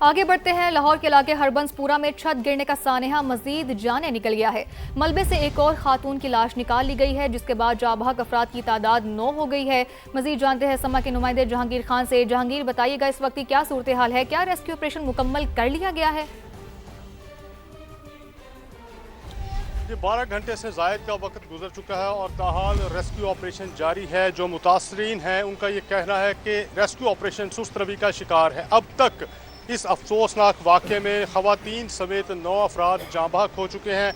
आगे बढ़ते हैं। लाहौर के इलाके हरबंसपुरा में छत गिरने का सानेहा मजीद जाने निकल गया है। मलबे से एक और खातून की लाश निकाल ली गई है, जिसके बाद जाबाक अफराद की तादाद 9 हो गई है। मजीद जानते हैं समा के नुमाइंदे जहांगीर खान से। जहांगीर, बताइएगा इस वक्त की क्या सूरत हाल है? क्या रेस्क्यू ऑपरेशन मुकम्मल कर लिया गया है? ये 12 घंटे से जायद का वक्त गुजर चुका है और ताहाल रेस्क्यू ऑपरेशन जारी है। जो मुतासरीन हैं उनका ये कहना है कि रेस्क्यू ऑपरेशन सुस्त रवि का शिकार है। अब तक इस अफसोसनाक वाक़े में ख़वातीन समेत 9 अफराद जाँ बहक हो चुके हैं।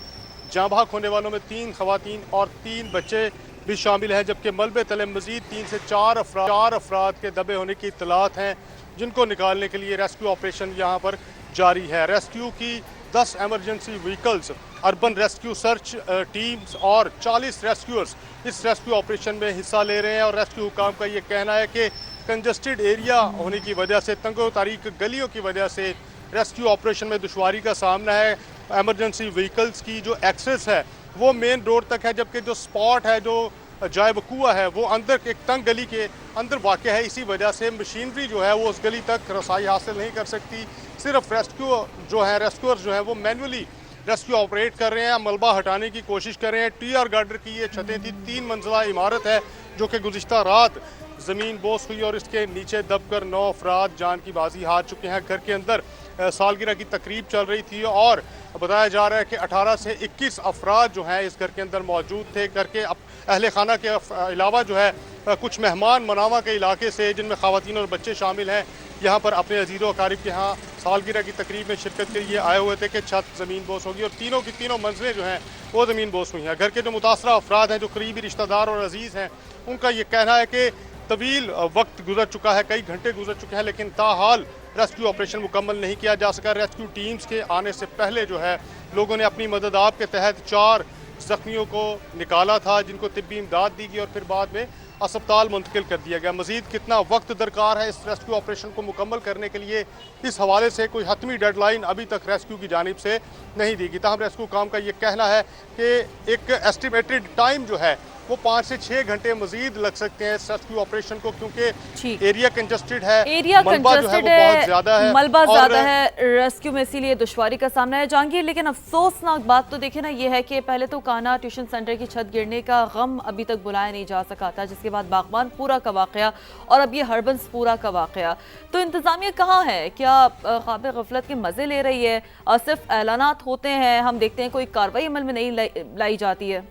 जाँ बहक होने वालों में 3 ख़वातीन और 3 बच्चे भी शामिल हैं, जबकि मलबे तले मजीद 3 से 4 अफराद के दबे होने की इत्तलात हैं, जिनको निकालने के लिए रेस्क्यू ऑपरेशन यहाँ पर जारी है। रेस्क्यू की 10 emergency vehicles, urban rescue search teams और 40 रेस्क्यूअर्स इस रेस्क्यू ऑपरेशन में हिस्सा ले रहे हैं। और रेस्क्यू हुकाम का ये कहना है कि कंजस्टेड एरिया होने की वजह से, तंगो तारीक गलियों की वजह से रेस्क्यू ऑपरेशन में दुश्वारी का सामना है। एमरजेंसी व्हीकल्स की जो एक्सेस है वो मेन रोड तक है, जबकि जो स्पॉट है, जो जाए वकूआ है, वो अंदर एक तंग गली के अंदर वाक़ है। इसी वजह से मशीनरी जो है वो उस गली तक रसाई हासिल नहीं कर सकती। सिर्फ रेस्क्यूअर्स जो है वो मैनुअली रेस्क्यू ऑपरेट कर रहे हैं, मलबा हटाने की कोशिश कर रहे हैं। टीआर गार्डर की ये छतें थी, 3 मंजिला इमारत है जो कि गुज़िश्ता रात ज़मीन बोस हुई और इसके नीचे दबकर 9 अफराद जान की बाजी हार चुके हैं। घर के अंदर सालगिरह की तकरीब चल रही थी और बताया जा रहा है कि 18 से 21 अफराद जो हैं इस घर के अंदर मौजूद थे। घर के अहले खाना के अलावा जो है कुछ मेहमान मनावा के इलाके से, जिनमें ख़वातीन और बच्चे शामिल हैं, यहाँ पर अपने अजीज़ व अकारिब के यहाँ सालगिरह की तकरीब में शिरकत के लिए आए हुए थे कि छत ज़मीन बोस होगी और तीनों की तीनों मंजिलें जो हैं वो ज़मीन बोस हुई हैं। घर के जो मुतासरा अफराद हैं, जो करीबी रिश्तेदार और अजीज़ हैं, उनका ये कहना है कि तवील वक्त गुजर चुका है, कई घंटे गुजर चुके हैं, लेकिन ताहाल रेस्क्यू ऑपरेशन मुकम्मल नहीं किया जा सका। रेस्क्यू टीम्स के आने से पहले जो है लोगों ने अपनी मदद आप के तहत 4 जख्मियों को निकाला था, जिनको तिब्बी इमदाद दी गई और फिर बाद में अस्पताल मुंतकिल कर दिया गया। मजीद कितना वक्त दरकार है इस रेस्क्यू ऑपरेशन को मुकम्मल करने के लिए, इस हवाले से कोई हतमी डेडलाइन अभी तक रेस्क्यू की जानिब से नहीं दी गई। ताहम रेस्क्यू काम का ये कहना है कि एक एस्टिमेटेड टाइम जो है वो 5 से 6 घंटे मजीद लग सकते हैं इस रेस्क्यू ऑपरेशन को, क्योंकि एरिया कंजस्टेड है, मलबा जो है वो बहुत ज़्यादा है, मलबा ज़्यादा है रेस्क्यू में, इसीलिए दुश्वारी का सामना है। जहांगीर, लेकिन अफसोसनाक बात तो देखे ना ये है कि पहले तो काना ट्यूशन सेंटर की छत गिरने का गम अभी तक बुलाया नहीं जा सका था, जिसके बाद बागबानपुरा का वाक़या और अब ये हरबंसपुरा का वाक़या। तो इंतज़ामिया कहाँ है? क्या ख्वाब गफलत के मज़े ले रही है? सिर्फ ऐलानात होते हैं, हम देखते हैं कोई कार्रवाई अमल में नहीं लाई जाती है।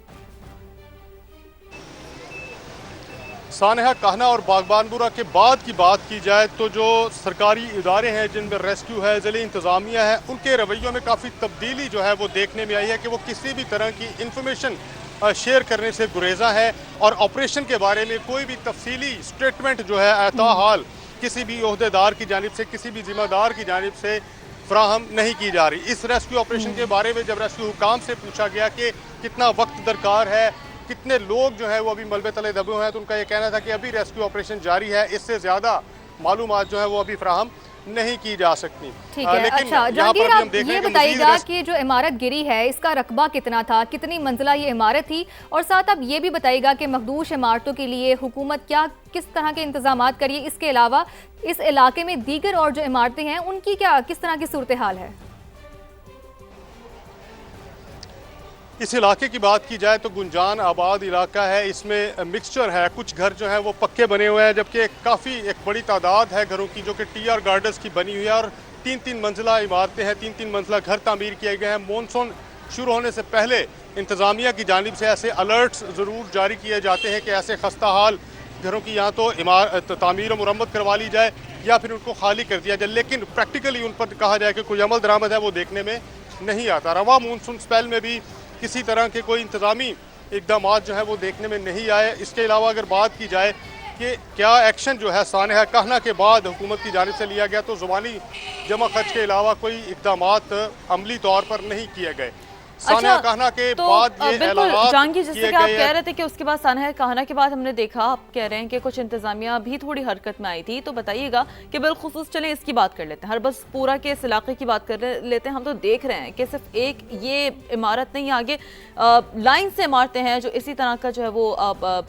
सानेहा, कहना और बागबानपुरा के बाद की बात की जाए तो जो सरकारी इदारे हैं जिनमें रेस्क्यू है, ज़िले इंतज़ामिया है, उनके रवैयों में काफ़ी तब्दीली जो है वो देखने में आई है कि वो किसी भी तरह की इंफॉर्मेशन शेयर करने से गुरेज़ा है और ऑपरेशन के बारे में कोई भी तफसीली स्टेटमेंट जो है ताहाल किसी भी ओहदेदार की जानिब से, किसी भी जिम्मेदार की जानिब से फ्राहम नहीं की जा रही। इस रेस्क्यू ऑपरेशन के बारे में जब रेस्क्यू हुकाम से पूछा गया कि कितना वक्त दरकार है, कितने लोग जो है वो अभी मलबे तले दबे हुए हैं, तो उनका ये कहना था कि अभी रेस्क्यू ऑपरेशन जारी है, इससे ज़्यादा मालूमात जो है वो अभी फ्राहम नहीं की जा सकती। ठीक है। अच्छा जहांगीर, आप ये बताइएगा कि जो इमारत गिरी है इसका रकबा कितना था, कितनी मंजिला ये इमारत थी, और साथ आप ये भी बताइएगा कि मखदूश इमारतों के लिए हुकूमत किस तरह के इंतजाम करिए, इसके अलावा इस इलाके में दीगर और जो इमारतें हैं उनकी किस तरह की सूरत हाल है? इस इलाके की बात की जाए तो गुंजान आबाद इलाका है, इसमें मिक्सचर है, कुछ घर जो है वो पक्के बने हुए हैं, जबकि काफ़ी एक बड़ी तादाद है घरों की जो कि टीआर गार्डर्स की बनी हुई है और 3-3 मंजिला इमारतें हैं, 3-3 मंजिला घर तामीर किए गए हैं। मॉनसून शुरू होने से पहले इंतज़ामिया की जानिब से ऐसे अलर्ट्स ज़रूर जारी किए जाते हैं कि ऐसे खस्ता हाल घरों की यहाँ तो इमारत तामीर और मुरम्मत करवा ली जाए या फिर उनको खाली कर दिया जाए, लेकिन प्रैक्टिकली उन पर कहा जाए कि कोई अमल दरामद है वो देखने में नहीं आता। रवा मानसून स्पेल में भी किसी तरह के कोई इंतज़ामी इकदाम जो है वो देखने में नहीं आए। इसके अलावा अगर बात की जाए कि क्या एक्शन जो है सानेहा कहना के बाद हुकूमत की जानिब से लिया गया, तो ज़ुबानी जमा खर्च के अलावा कोई इकदाम अमली तौर पर नहीं किए गए। सानिया कहना के तो बाद ये बिल्कुल ऐलानात जहांगीर, जैसे किए कि आप गए कह हैं। रहे थे कि उसके बाद सानिया कहना के बाद हमने देखा, आप कह रहे हैं कि कुछ इंतजामिया भी थोड़ी हरकत में आई थी, तो बताइएगा कि बिलखुसूस चले इसकी बात कर लेते हैं, हरबसपुरा के इस इलाके की बात कर लेते हैं। हम तो देख रहे हैं कि सिर्फ एक ये इमारत नहीं, आगे लाइन से इमारतें हैं जो इसी तरह का जो है वो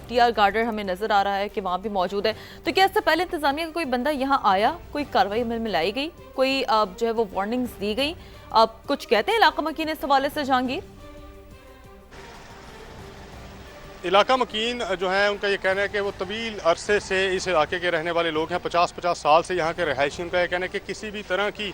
टीआर गार्डर हमें नजर आ रहा है कि वहाँ भी मौजूद है। तो क्या इससे पहले इंतजामिया का कोई बंदा यहाँ आया, कोई कार्रवाई अमल में लाई गई, कोई जो है वो वार्निंग्स दी गई? आप कुछ कहते हैं इलाका मकीन इस हवाले से जहांगीर? इलाका मकीन जो है उनका ये कहना है कि वो तवील अरसे से इस इलाके के रहने वाले लोग हैं, 50-50 साल से यहाँ के रहायशी। उनका ये कहना है कि किसी भी तरह की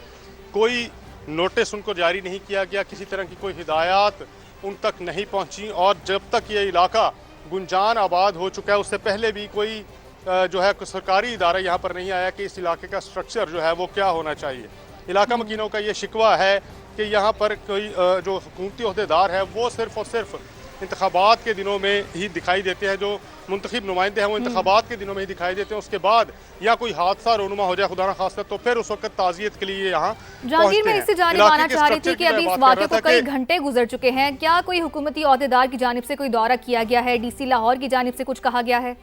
कोई नोटिस उनको जारी नहीं किया गया, किसी तरह की कोई हिदायत उन तक नहीं पहुँची, और जब तक ये इलाका गुंजान आबाद हो चुका है उससे पहले भी कोई जो है सरकारी इदारा यहाँ पर नहीं आया कि इस इलाके का स्ट्रक्चर जो है वो क्या होना चाहिए। इलाका मकीनों का ये शिकवा है कि यहाँ पर कोई जो हुकूमती अहदेदार है वो सिर्फ और सिर्फ इंतखाबात के दिनों में ही दिखाई देते हैं, जो मुंतखब नुमाइंदे हैं वो इंतखाबात के दिनों में ही दिखाई देते हैं। उसके बाद या कोई हादसा रोनुमा हो जाए खुदा न खास्ता, तो फिर उस वक्त ताज़ियत के लिए यहाँ जहांगीर, मैं इससे जानने माना चाह रही थी कि अभी इस वाक़े को कई घंटे गुजर चुके हैं, क्या कोई हुकूमती अहदेदार की जानिब से कोई दौरा किया गया है, डीसी लाहौर की जानिब से कुछ कहा गया है?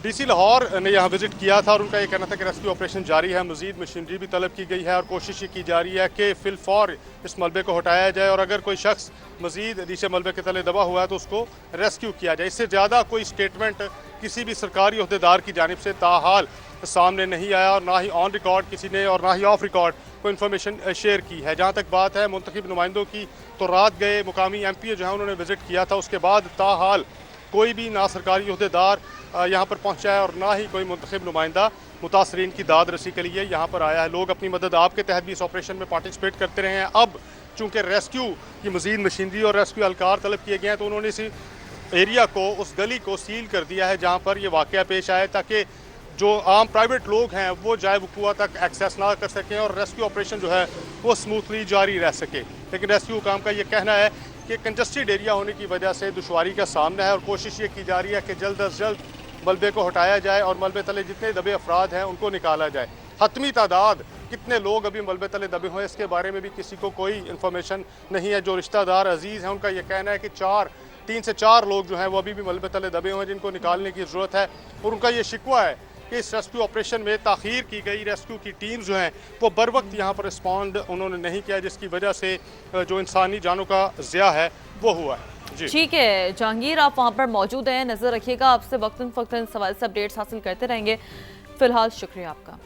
डीसी लाहौर ने यहाँ विजिट किया था और उनका ये कहना था कि रेस्क्यू ऑपरेशन जारी है, मजीद मशीनरी भी तलब की गई है और कोशिश ये की जा रही है कि फिलफौर इस मलबे को हटाया जाए और अगर कोई शख्स मजीद नीचे मलबे के तले दबा हुआ है तो उसको रेस्क्यू किया जाए। इससे ज़्यादा कोई स्टेटमेंट किसी भी सरकारी अहदेदार की जानिब से ताहाल सामने नहीं आया और ना ही ऑन रिकॉर्ड किसी ने और ना ही ऑफ रिकॉर्ड कोई इन्फॉर्मेशन शेयर की है। जहाँ तक बात है मुंतखब नुमाइंदों की, तो रात गए मुकामी MP जो है उन्होंने विजिट किया था, उसके बाद ताहाल कोई भी ना सरकारी अहदेदार यहाँ पर पहुँचा है और ना ही कोई मुंतखब नुमाइंदा मुतासरीन की दाद रसी के लिए यहाँ पर आया है। लोग अपनी मदद आपके तहत भी इस ऑपरेशन में पार्टिसिपेट करते रहे हैं। अब चूँकि रेस्क्यू की मजीद मशीनरी और रेस्क्यू एहलकार तलब किए गए हैं तो उन्होंने इस एरिया को, उस गली को सील कर दिया है जहाँ पर ये वाक़या पेश आया, ताकि जो आम प्राइवेट लोग हैं वो जाए वकूआ तक एक्सेस ना कर सकें और रेस्क्यू ऑपरेशन जो है वो स्मूथली जारी रह सके। लेकिन रेस्क्यू काम का ये कहना है कि कंजस्टेड एरिया होने की वजह से दुश्वारी का सामना है और कोशिश ये की जा रही है कि जल्द अज जल्द मलबे को हटाया जाए और मलबे तले जितने दबे अफराद हैं उनको निकाला जाए। हतमी तादाद कितने लोग अभी मलबे तले दबे हुए हैं इसके बारे में भी किसी को कोई इन्फॉर्मेशन नहीं है। जो रिश्तेदार अजीज़ हैं उनका ये कहना है कि 3 से 4 लोग जो हैं वो अभी भी मलबे तले दबे हुए हैं जिनको निकालने की ज़रूरत है। और उनका ये शिकवा है कि इस रेस्क्यू ऑपरेशन में ताख़ीर की गई, रेस्क्यू की टीम जो हैं वो बर वक्त यहाँ पर रिस्पॉन्ड उन्होंने नहीं किया, जिसकी वजह से जो इंसानी जानों का ज़िया है वो हुआ है। ठीक है जहांगीर, आप वहाँ पर मौजूद हैं, नज़र रखिएगा, आपसे वक्तन फ़क्तन सवाल से अपडेट्स हासिल करते रहेंगे। फिलहाल शुक्रिया आपका।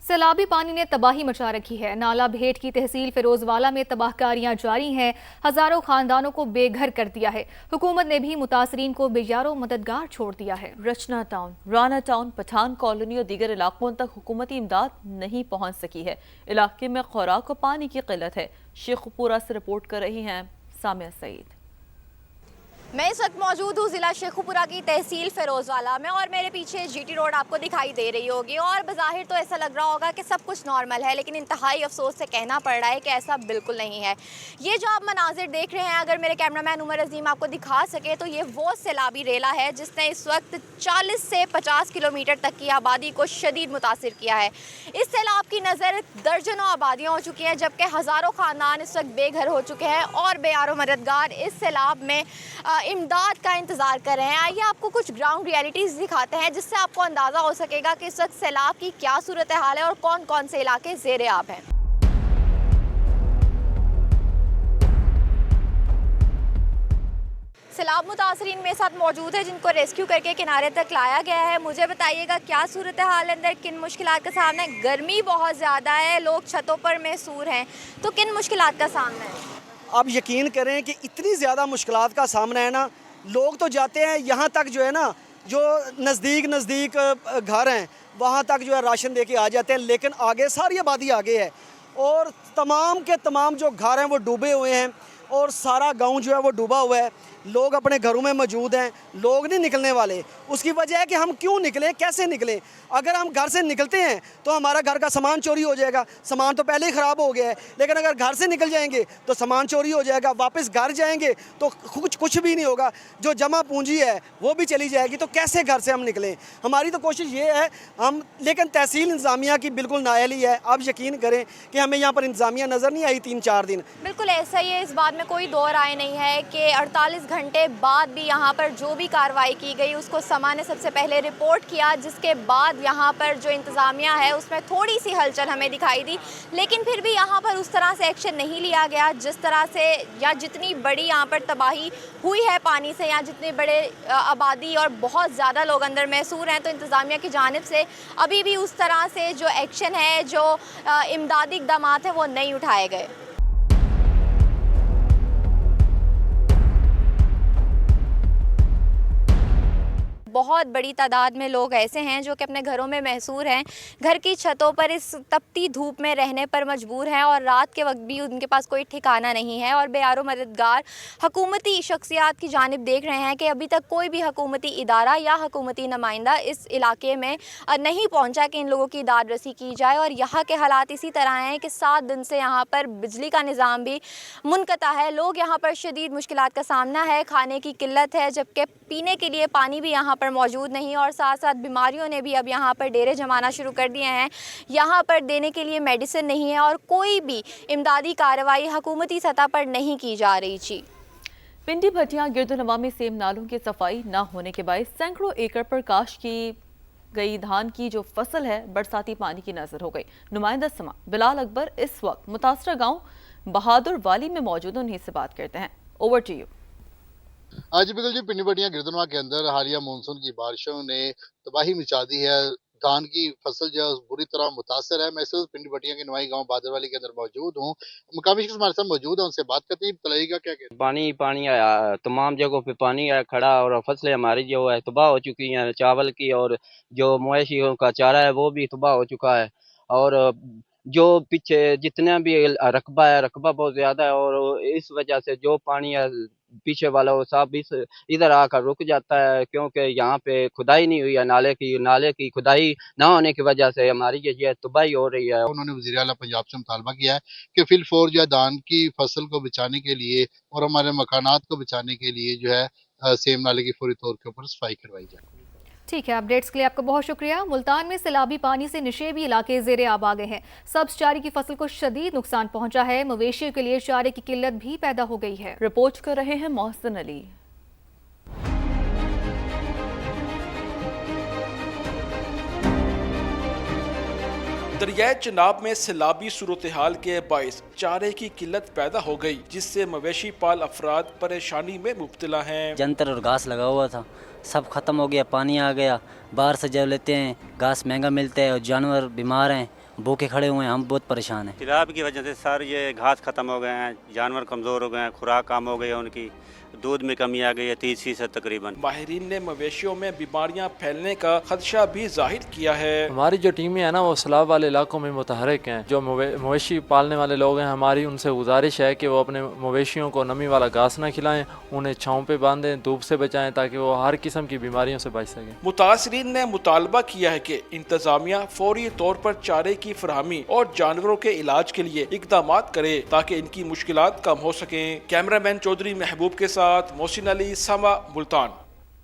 सैलाबी पानी ने तबाही मचा रखी है। नाला भेट की तहसील फिरोजवाला में तबाहकारियां जारी हैं, हजारों खानदानों को बेघर कर दिया है। हुकूमत ने भी मुतासरीन को बेयारो मददगार छोड़ दिया है। Rachna Town, Rana Town, Pathan Colony और दीगर इलाकों तक हुकूमती इमदाद नहीं पहुंच सकी है। इलाके में खुराक और पानी की किल्लत है। शेखुपुरा से रिपोर्ट कर रही हैं सामिया सईद। मैं इस वक्त मौजूद हूँ ज़िला शेखुपुरा की तहसील फिरोजवाला में और मेरे पीछे GT रोड आपको दिखाई दे रही होगी और बज़ाहिर तो ऐसा लग रहा होगा कि सब कुछ नॉर्मल है, लेकिन इंतहाई अफसोस से कहना पड़ रहा है कि ऐसा बिल्कुल नहीं है। ये जो आप मनाजिर देख रहे हैं, अगर मेरे कैमरामैन उमर अजीम आपको दिखा सके तो ये वो सैलाबी रेला है जिसने इस वक्त 40 से 50 किलोमीटर तक की आबादी को शदीद मुतासिर किया है। इस सैलाब की नज़र दर्जनों आबादियाँ हो चुकी हैं, जबकि हज़ारों ख़ानदान इस वक्त बेघर हो चुके हैं और बेयारो मददगार इस सैलाब में इमदाद का इंतज़ार कर रहे हैं। आइए आपको कुछ ग्राउंड रियलिटीज़ दिखाते हैं जिससे आपको अंदाज़ा हो सकेगा कि इस वक्त सैलाब की क्या सूरत हाल है और कौन कौन से इलाके ज़ेरे आब हैं। सैलाब मुतासरीन मेरे साथ मौजूद है जिनको रेस्क्यू करके किनारे तक लाया गया है। मुझे बताइएगा क्या सूरत हाल है अंदर, किन मुश्किलात का सामना है? गर्मी बहुत ज़्यादा है, लोग छतों पर महसूर हैं, तो किन मुश्किलात का सामना है? आप यकीन करें कि इतनी ज़्यादा मुश्किलात का सामना है ना, लोग तो जाते हैं यहाँ तक जो है ना, जो नज़दीक घर हैं वहाँ तक जो है राशन दे के आ जाते हैं, लेकिन आगे सारी आबादी आगे है और तमाम के तमाम जो घर हैं वो डूबे हुए हैं और सारा गांव जो है वो डूबा हुआ है। लोग अपने घरों में मौजूद हैं, लोग नहीं निकलने वाले। उसकी वजह है कि हम क्यों निकलें, कैसे निकलें। अगर हम घर से निकलते हैं तो हमारा घर का सामान चोरी हो जाएगा, सामान तो पहले ही ख़राब हो गया है, लेकिन अगर घर से निकल जाएंगे तो सामान चोरी हो जाएगा, वापस घर जाएंगे तो कुछ भी नहीं होगा, जो जमा पूंजी है वो भी चली जाएगी। तो कैसे घर से हम निकलें? हमारी तो कोशिश ये है हम, लेकिन तहसील इंतज़ामिया की बिल्कुल नाअहली है। आप यकीन करें कि हमें यहाँ पर इंतज़ामिया नज़र नहीं आई 3-4 दिन। बिल्कुल ऐसा ही है, इस बात में कोई दो राय नहीं है कि 48 घंटे बाद भी यहाँ पर जो भी कार्रवाई की गई उसको समा ने सबसे पहले रिपोर्ट किया, जिसके बाद यहाँ पर जो इंतज़ामिया है उसमें थोड़ी सी हलचल हमें दिखाई दी, लेकिन फिर भी यहाँ पर उस तरह से एक्शन नहीं लिया गया जिस तरह से, या जितनी बड़ी यहाँ पर तबाही हुई है पानी से, या जितने बड़े आबादी और बहुत ज़्यादा लोग अंदर महसूर हैं, तो इंतज़ामिया की जानिब से अभी भी उस तरह से जो एक्शन है, जो इमदादी इक़दाम है वो नहीं उठाए गए। बहुत बड़ी तादाद में लोग ऐसे हैं जो कि अपने घरों में महसूर हैं, घर की छतों पर इस तपती धूप में रहने पर मजबूर हैं और रात के वक्त भी उनके पास कोई ठिकाना नहीं है और बेयारो मददगार हुकूमती शख्सियात की जानिब देख रहे हैं कि अभी तक कोई भी हुकूमती इदारा या हुकूमती नुमाइंदा इस इलाके में नहीं पहुंचा कि इन लोगों की दाद रसी की जाए। और यहाँ के हालात इसी तरह हैं कि 7 दिन से यहाँ पर बिजली का निज़ाम भी मुनक़ता है, लोग यहाँ पर शदीद मुश्किलात का सामना है, खाने की किल्लत है, जबकि पीने के लिए पानी भी यहाँ पर मौजूद नहीं, और साथ साथ बीमारियों ने भी अब यहाँ पर डेरे जमाना शुरू कर दिए हैं। यहाँ पर देने के लिए मेडिसिन नहीं है और कोई भी इमदादी कार्रवाई हुकूमती सतह पर नहीं की जा रही। जी, पिंडी भटिया गिरदोनवा में सेम नालों की सफाई न होने के बायस सैकड़ों एकड़ पर काश्त की गई धान की जो फसल है बरसाती पानी की नजर हो गई। नुमाइंदा समा बिलाल अकबर इस वक्त मुतासरा गाँव बहादुर वाली में मौजूद, उन्हीं से बात करते हैं। Over to you. आज बिल्कुल जी, पिंडी बटिया गिरदनवा के अंदर हालिया मानसून की बारिशों ने तबाही मचा दी है। धान की फसल जो है बुरी तरह मुतासर है। मैं इस वक्त पिंडी बटिया के नुआई गांव बहादुरवाली के अंदर मौजूद हूँ। मुकामी शख्स हमारे साथ मौजूद है, उनसे बात करते हैं। बताइएगा क्या कहते हैं? पानी आया, तमाम जगहों पे पानी आया खड़ा और फसलें हमारी जो है तबाह हो चुकी हैं। चावल की और जो मवेशियों का चारा है वो भी तबाह हो चुका है। और जो पीछे जितना भी रकबा है, रकबा बहुत ज्यादा है और इस वजह से जो पानी है पीछे वाला वो सब इधर आकर रुक जाता है, क्योंकि यहाँ पे खुदाई नहीं हुई है। नाले की खुदाई ना होने की वजह से हमारी ये तबाही हो रही है। उन्होंने वज़ीर आला पंजाब से मुतालबा किया है कि फिलफौर जो है धान की फसल को बचाने के लिए और हमारे मकानात को बचाने के लिए जो है सेम नाले की फौरी तौर के ऊपर सफाई करवाई जाए। ठीक है, अपडेट्स के लिए आपका बहुत शुक्रिया। मुल्तान में सैलाबी पानी से निशेबी इलाके ज़ेरे आब आ गए हैं। सब्ज चारे की फसल को शदीद नुकसान पहुंचा है। मवेशियों के लिए चारे की किल्लत भी पैदा हो गई है। रिपोर्ट कर रहे हैं मोहसिन अली। दरियाए चिनाब में सैलाबी सूरत हाल के बायस चारे की किल्लत पैदा हो गई, जिससे मवेशी पाल अफराद परेशानी में मुब्तला हैं। जंतर और घास लगा हुआ था, सब ख़त्म हो गया, पानी आ गया। बाहर से जब लेते हैं घास महंगा मिलता है और जानवर बीमार हैं, भूखे खड़े हुए हैं, हम बहुत परेशान हैं। सैलाब की वजह से सर ये घास ख़त्म हो गए हैं, जानवर कमज़ोर हो गए हैं, खुराक कम हो गई है, उनकी दूध में कमी आ गई है 30% तकरीबन। माहिरीन ने मवेशियों में बीमारियां फैलने का खदशा भी जाहिर किया है। हमारी जो टीमें हैं ना वो सैलाब वाले इलाकों में मुतहरिक हैं। जो मवेशी पालने वाले लोग हैं, हमारी उनसे गुजारिश है कि वो अपने मवेशियों को नमी वाला घास ना खिलाएं, उन्हें छाँव पे बांधें, धूप से बचाएं ताकि वो हर किस्म की बीमारियों से बच सकें। मुतासरीन ने मुतालबा किया है कि इंतजामिया फौरी तौर पर चारे की फराहमी और जानवरों के इलाज के लिए इकदाम करे ताकि इनकी मुश्किलात कम हो सकें। कैमरामैन चौधरी महबूब के साथ मोहसिन अली, समा, मुल्तान।